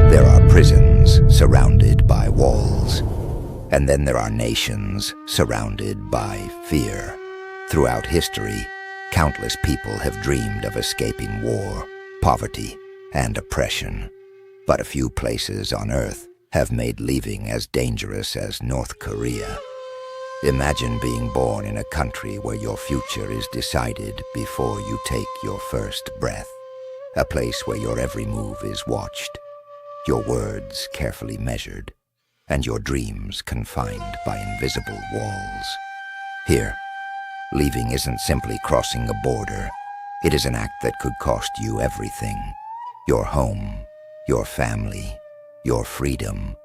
There are prisons surrounded by walls. And then there are nations surrounded by fear. Throughout history, countless people have dreamed of escaping war, poverty, and oppression. But a few places on Earth have made leaving as dangerous as North Korea. Imagine being born in a country where your future is decided before you take your first breath. A place where your every move is watched, your words carefully measured, and your dreams confined by invisible walls. Here, leaving isn't simply crossing a border. It is an act that could cost you everything. Your home, your family, your freedom,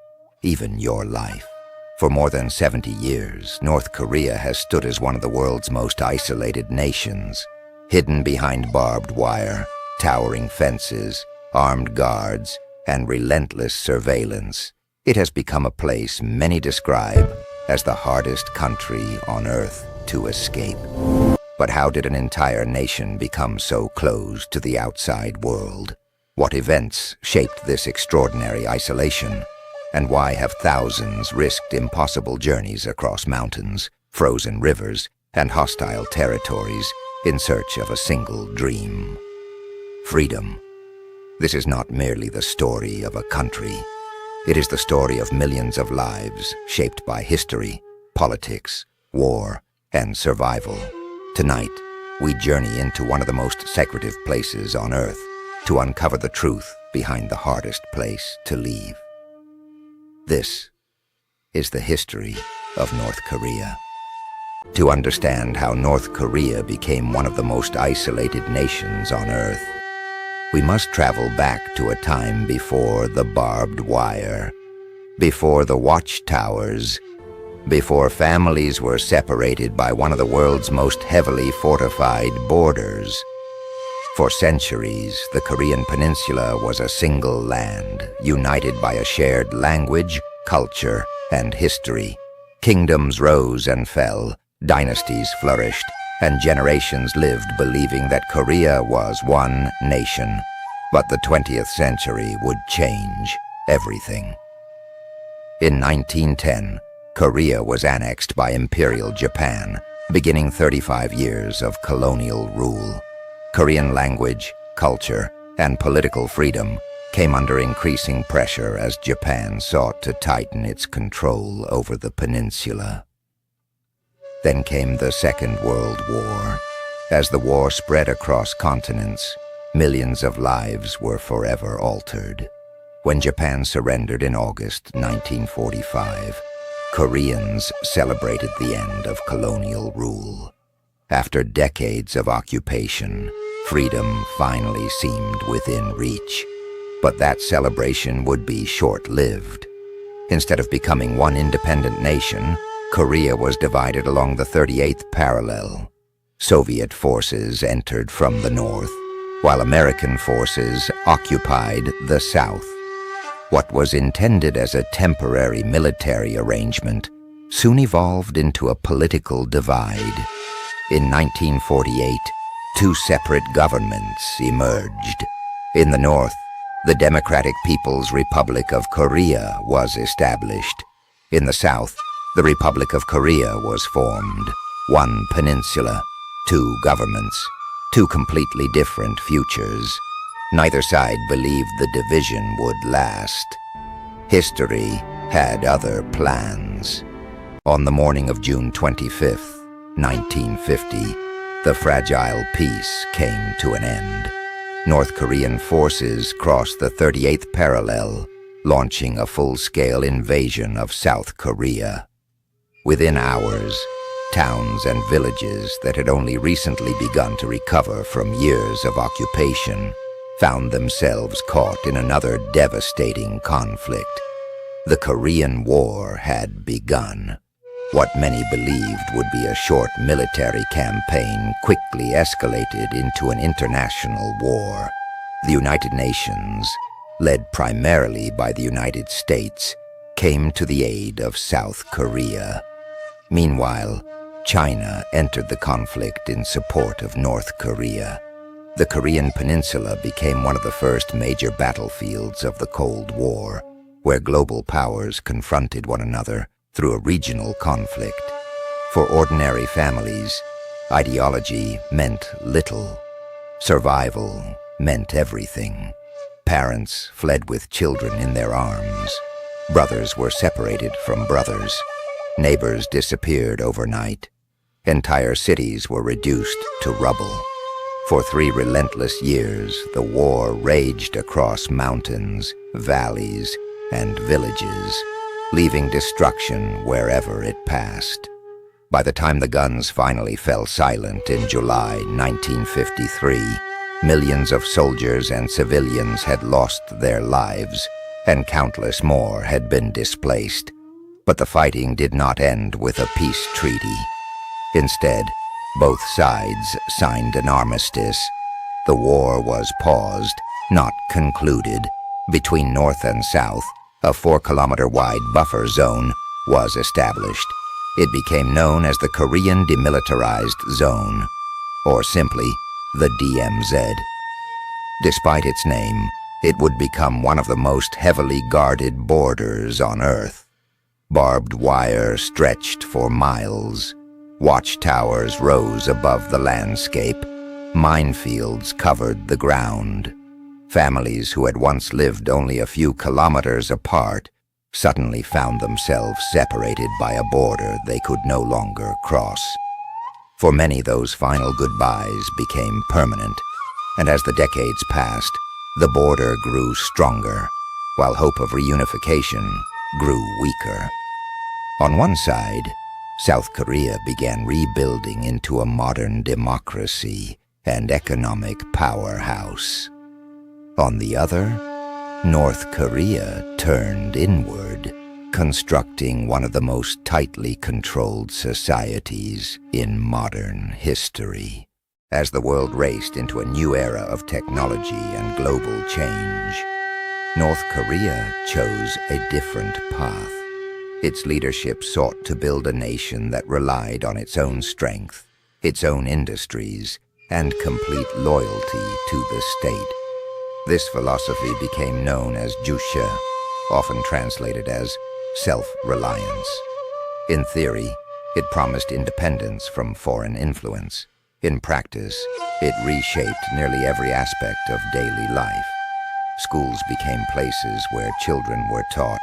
even your life. For more than 70 years, North Korea has stood as one of the world's most isolated nations, hidden behind barbed wire, towering fences, armed guards, and relentless surveillance. It has become a place many describe as the hardest country on Earth to escape. But how did an entire nation become so closed to the outside world? What events shaped this extraordinary isolation? And why have thousands risked impossible journeys across mountains, frozen rivers, and hostile territories in search of a single dream? Freedom. This is not merely the story of a country. It is the story of millions of lives shaped by history, politics, war, and survival. Tonight, we journey into one of the most secretive places on Earth to uncover the truth behind the hardest place to leave. This is the history of North Korea. To understand how North Korea became one of the most isolated nations on Earth, we must travel back to a time before the barbed wire, before the watchtowers, before families were separated by one of the world's most heavily fortified borders. For centuries, the Korean Peninsula was a single land, united by a shared language, culture, and history. Kingdoms rose and fell, dynasties flourished, and generations lived believing that Korea was one nation. But the 20th century would change everything. In 1910, Korea was annexed by Imperial Japan, beginning 35 years of colonial rule. Korean language, culture, and political freedom came under increasing pressure as Japan sought to tighten its control over the peninsula. Then came the Second World War. As the war spread across continents, millions of lives were forever altered. When Japan surrendered in August 1945, Koreans celebrated the end of colonial rule. After decades of occupation, freedom finally seemed within reach. But that celebration would be short-lived. Instead of becoming one independent nation, Korea was divided along the 38th parallel. Soviet forces entered from the north, while American forces occupied the south. What was intended as a temporary military arrangement soon evolved into a political divide. In 1948, two separate governments emerged. In the north, the Democratic People's Republic of Korea was established. In the south, the Republic of Korea was formed. One peninsula, two governments, two completely different futures. Neither side believed the division would last. History had other plans. On the morning of June 25th, 1950, the fragile peace came to an end. North Korean forces crossed the 38th parallel, launching a full-scale invasion of South Korea. Within hours, towns and villages that had only recently begun to recover from years of occupation found themselves caught in another devastating conflict. The Korean War had begun. What many believed would be a short military campaign quickly escalated into an international war. The United Nations, led primarily by the United States, came to the aid of South Korea. Meanwhile, China entered the conflict in support of North Korea. The Korean Peninsula became one of the first major battlefields of the Cold War, where global powers confronted one another through a regional conflict. For ordinary families, ideology meant little. Survival meant everything. Parents fled with children in their arms. Brothers were separated from brothers. Neighbors disappeared overnight. Entire cities were reduced to rubble. For 3 relentless years, the war raged across mountains, valleys, and villages, leaving destruction wherever it passed. By the time the guns finally fell silent in July 1953, millions of soldiers and civilians had lost their lives, and countless more had been displaced. But the fighting did not end with a peace treaty. Instead, both sides signed an armistice. The war was paused, not concluded. Between North and South, a 4-kilometer-wide buffer zone was established. It became known as the Korean Demilitarized Zone, or simply the DMZ. Despite its name, it would become one of the most heavily guarded borders on Earth. Barbed wire stretched for miles. Watchtowers rose above the landscape. Minefields covered the ground. Families who had once lived only a few kilometers apart suddenly found themselves separated by a border they could no longer cross. For many, those final goodbyes became permanent, and as the decades passed, the border grew stronger, while hope of reunification grew weaker. On one side, South Korea began rebuilding into a modern democracy and economic powerhouse. On the other, North Korea turned inward, constructing one of the most tightly controlled societies in modern history. As the world raced into a new era of technology and global change, North Korea chose a different path. Its leadership sought to build a nation that relied on its own strength, its own industries, and complete loyalty to the state. This philosophy became known as Jusha, often translated as self-reliance. In theory, it promised independence from foreign influence. In practice, it reshaped nearly every aspect of daily life. Schools became places where children were taught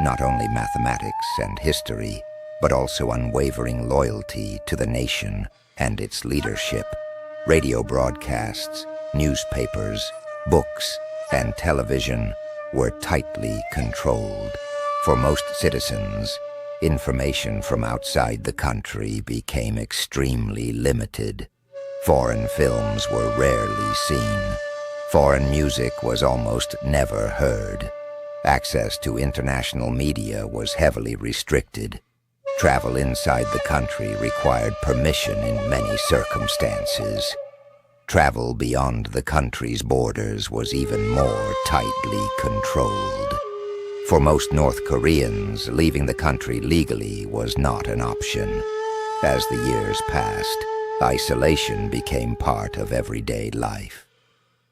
not only mathematics and history, but also unwavering loyalty to the nation and its leadership. Radio broadcasts, newspapers, books, and television were tightly controlled. For most citizens, information from outside the country became extremely limited. Foreign films were rarely seen. Foreign music was almost never heard. Access to international media was heavily restricted. Travel inside the country required permission in many circumstances. Travel beyond the country's borders was even more tightly controlled. For most North Koreans, leaving the country legally was not an option. As the years passed, isolation became part of everyday life.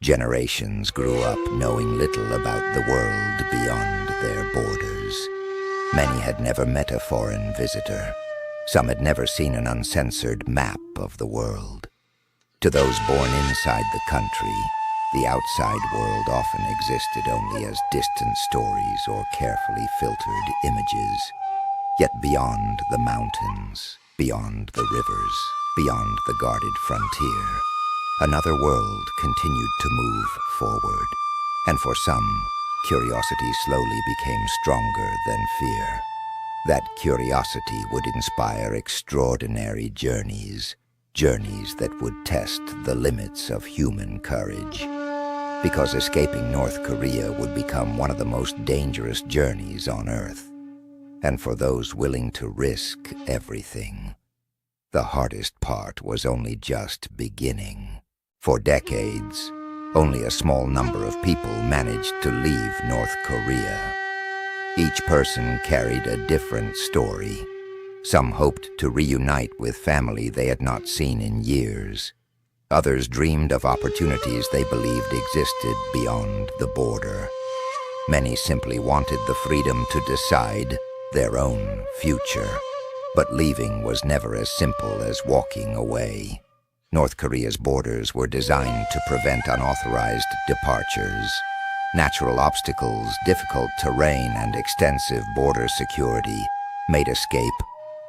Generations grew up knowing little about the world beyond their borders. Many had never met a foreign visitor. Some had never seen an uncensored map of the world. To those born inside the country, the outside world often existed only as distant stories or carefully filtered images. Yet beyond the mountains, beyond the rivers, beyond the guarded frontier, another world continued to move forward, and for some, curiosity slowly became stronger than fear. That curiosity would inspire extraordinary journeys, journeys that would test the limits of human courage. Because escaping North Korea would become one of the most dangerous journeys on Earth. And for those willing to risk everything, the hardest part was only just beginning. For decades, only a small number of people managed to leave North Korea. Each person carried a different story. Some hoped to reunite with family they had not seen in years. Others dreamed of opportunities they believed existed beyond the border. Many simply wanted the freedom to decide their own future. But leaving was never as simple as walking away. North Korea's borders were designed to prevent unauthorized departures. Natural obstacles, difficult terrain, and extensive border security made escape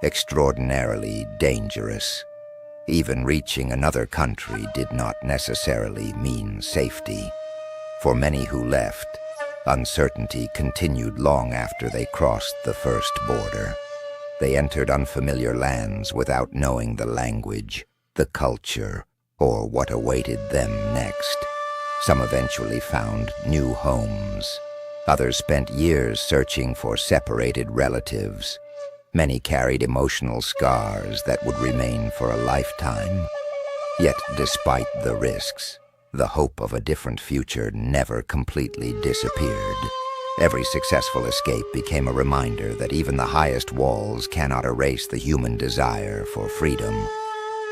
extraordinarily dangerous. Even reaching another country did not necessarily mean safety. For many who left, uncertainty continued long after they crossed the first border. They entered unfamiliar lands without knowing the language, the culture, or what awaited them next. Some eventually found new homes. Others spent years searching for separated relatives. Many carried emotional scars that would remain for a lifetime. Yet, despite the risks, the hope of a different future never completely disappeared. Every successful escape became a reminder that even the highest walls cannot erase the human desire for freedom.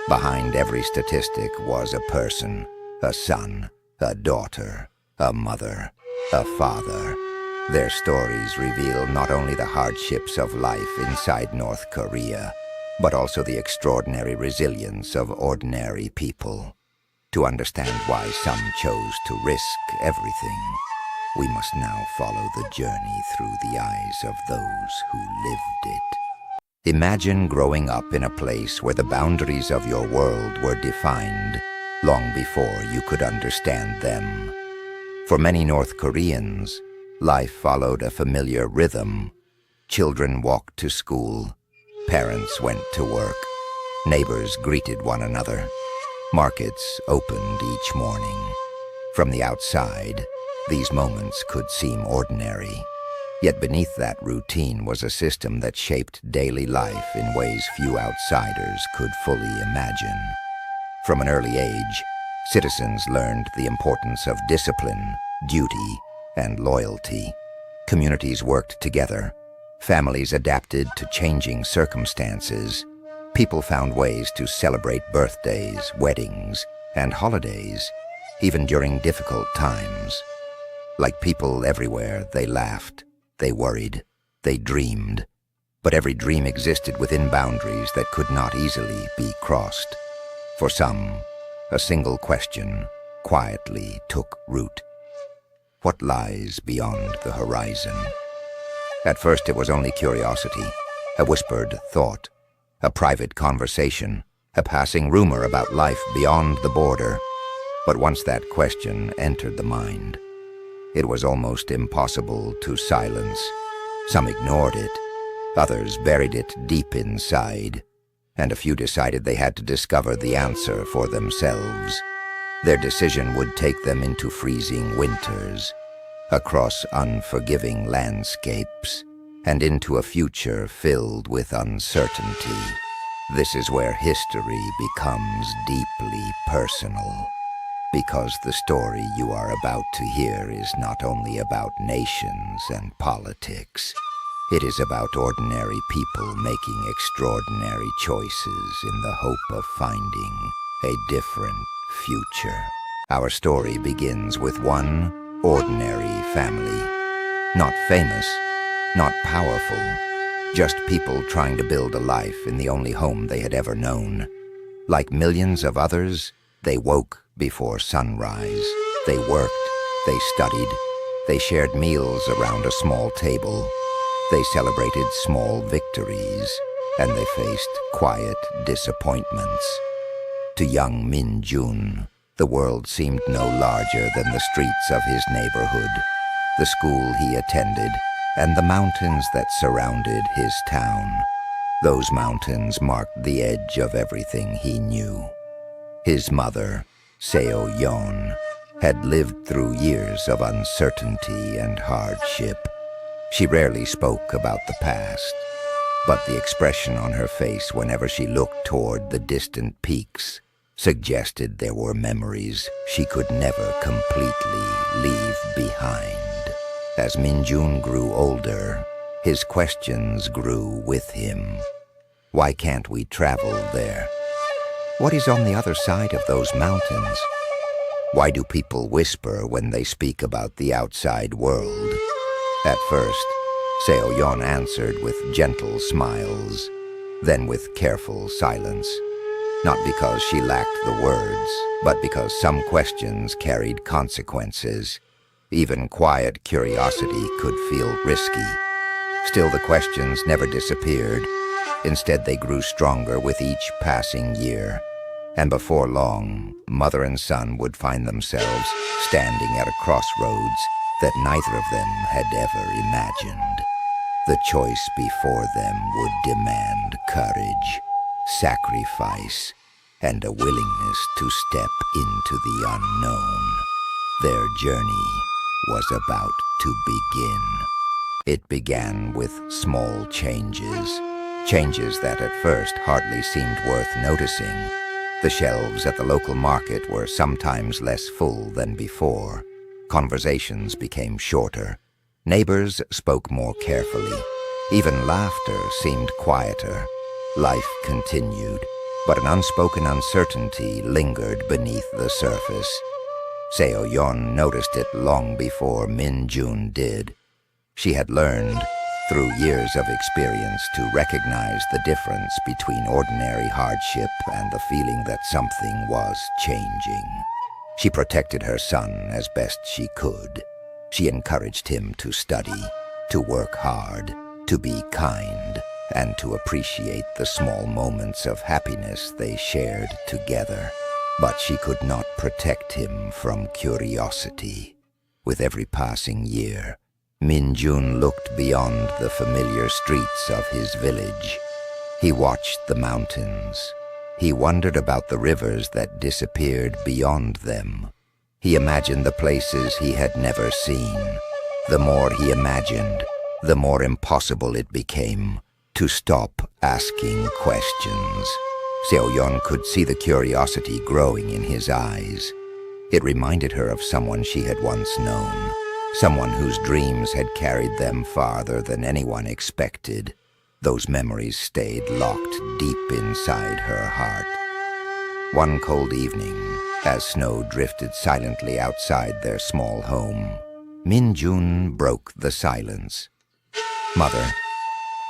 Behind every statistic was a person, a son, a daughter, a mother, a father. Their stories reveal not only the hardships of life inside North Korea, but also the extraordinary resilience of ordinary people. To understand why some chose to risk everything, we must now follow the journey through the eyes of those who lived it. Imagine growing up in a place where the boundaries of your world were defined long before you could understand them. For many North Koreans, life followed a familiar rhythm. Children walked to school, parents went to work, neighbors greeted one another. Markets opened each morning. From the outside, these moments could seem ordinary. Yet beneath that routine was a system that shaped daily life in ways few outsiders could fully imagine. From an early age, citizens learned the importance of discipline, duty, and loyalty. Communities worked together. Families adapted to changing circumstances. People found ways to celebrate birthdays, weddings, and holidays, even during difficult times. Like people everywhere, they laughed, they worried, they dreamed. But every dream existed within boundaries that could not easily be crossed. For some, a single question quietly took root. What lies beyond the horizon? At first it was only curiosity, a whispered thought, a private conversation, a passing rumor about life beyond the border. But once that question entered the mind, it was almost impossible to silence. Some ignored it, others buried it deep inside, and a few decided they had to discover the answer for themselves. Their decision would take them into freezing winters, across unforgiving landscapes, and into a future filled with uncertainty. This is where history becomes deeply personal, because the story you are about to hear is not only about nations and politics. It is about ordinary people making extraordinary choices in the hope of finding a different future. Our story begins with one ordinary family. Not famous, not powerful, just people trying to build a life in the only home they had ever known. Like millions of others, they woke before sunrise. They worked, they studied, they shared meals around a small table. They celebrated small victories, and they faced quiet disappointments. To young Min-jun, the world seemed no larger than the streets of his neighborhood, the school he attended, and the mountains that surrounded his town. Those mountains marked the edge of everything he knew. His mother, Seo-yeon, had lived through years of uncertainty and hardship. She rarely spoke about the past, but the expression on her face whenever she looked toward the distant peaks suggested there were memories she could never completely leave behind. As Min-jun grew older, his questions grew with him. Why can't we travel there? What is on the other side of those mountains? Why do people whisper when they speak about the outside world? At first, Seo-yeon answered with gentle smiles, then with careful silence. Not because she lacked the words, but because some questions carried consequences. Even quiet curiosity could feel risky. Still, the questions never disappeared. Instead, they grew stronger with each passing year. And before long, mother and son would find themselves standing at a crossroads that neither of them had ever imagined. The choice before them would demand courage, sacrifice, and a willingness to step into the unknown. Their journey was about to begin. It began with small changes that at first hardly seemed worth noticing. The shelves at the local market were sometimes less full than before. Conversations became shorter. Neighbors spoke more carefully. Even laughter seemed quieter. Life continued, but an unspoken uncertainty lingered beneath the surface. Seo-yeon noticed it long before Min-jun did. She had learned, through years of experience, to recognize the difference between ordinary hardship and the feeling that something was changing. She protected her son as best she could. She encouraged him to study, to work hard, to be kind, and to appreciate the small moments of happiness they shared together. But she could not protect him from curiosity. With every passing year, Min-jun looked beyond the familiar streets of his village. He watched the mountains. He wondered about the rivers that disappeared beyond them. He imagined the places he had never seen. The more he imagined, the more impossible it became to stop asking questions. Seo-yeon could see the curiosity growing in his eyes. It reminded her of someone she had once known. Someone whose dreams had carried them farther than anyone expected. Those memories stayed locked deep inside her heart. One cold evening, as snow drifted silently outside their small home, Min-jun broke the silence. "Mother,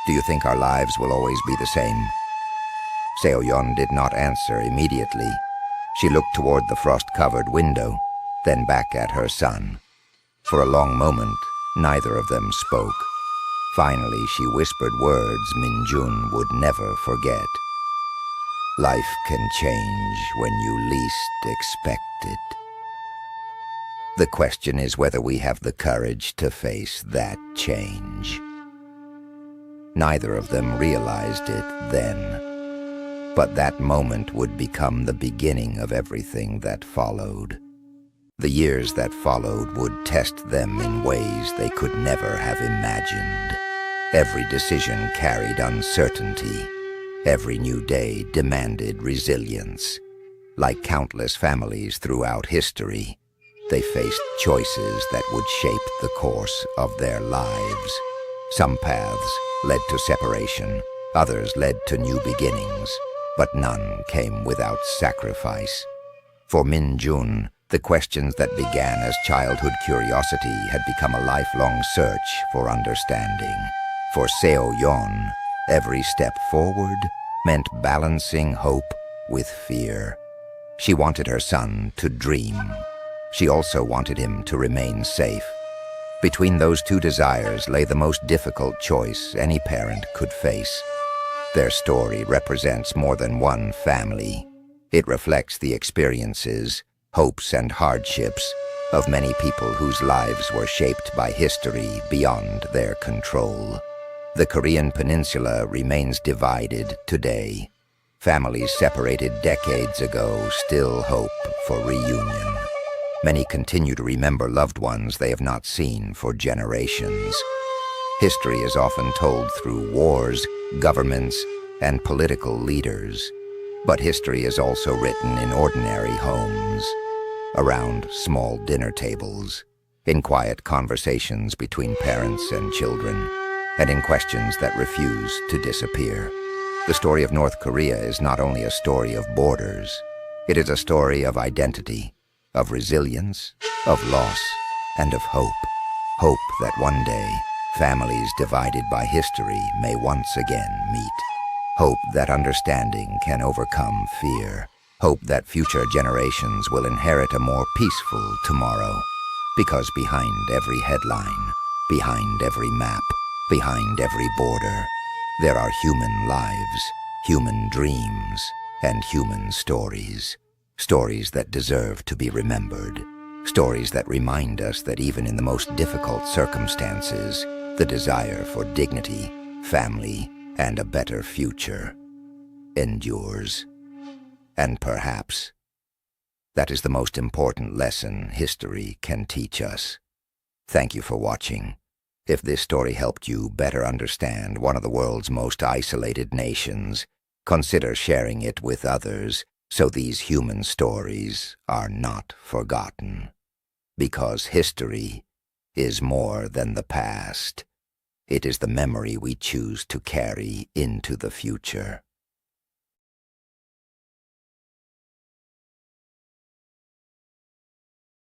do you think our lives will always be the same?" Seo-yeon did not answer immediately. She looked toward the frost-covered window, then back at her son. For a long moment, neither of them spoke. Finally, she whispered words Min-jun would never forget. "Life can change when you least expect it. The question is whether we have the courage to face that change." Neither of them realized it then, but that moment would become the beginning of everything that followed. The years that followed would test them in ways they could never have imagined. Every decision carried uncertainty. Every new day demanded resilience. Like countless families throughout history, they faced choices that would shape the course of their lives. Some paths led to separation, others led to new beginnings, but none came without sacrifice. For Min-jun, the questions that began as childhood curiosity had become a lifelong search for understanding. For Seo-yeon, every step forward meant balancing hope with fear. She wanted her son to dream. She also wanted him to remain safe. Between those two desires lay the most difficult choice any parent could face. Their story represents more than one family. It reflects the experiences, hopes, and hardships of many people whose lives were shaped by history beyond their control. The Korean Peninsula remains divided today. Families separated decades ago still hope for reunion. Many continue to remember loved ones they have not seen for generations. History is often told through wars, governments, and political leaders. But history is also written in ordinary homes, around small dinner tables, in quiet conversations between parents and children, and in questions that refuse to disappear. The story of North Korea is not only a story of borders, it is a story of identity, of resilience, of loss, and of hope. Hope that one day, families divided by history may once again meet. Hope that understanding can overcome fear. Hope that future generations will inherit a more peaceful tomorrow. Because behind every headline, behind every map, behind every border, there are human lives, human dreams, and human stories. Stories that deserve to be remembered. Stories that remind us that even in the most difficult circumstances, the desire for dignity, family, and a better future endures. And perhaps that is the most important lesson history can teach us. Thank you for watching. If this story helped you better understand one of the world's most isolated nations, consider sharing it with others so these human stories are not forgotten. Because history is more than the past. It is the memory we choose to carry into the future.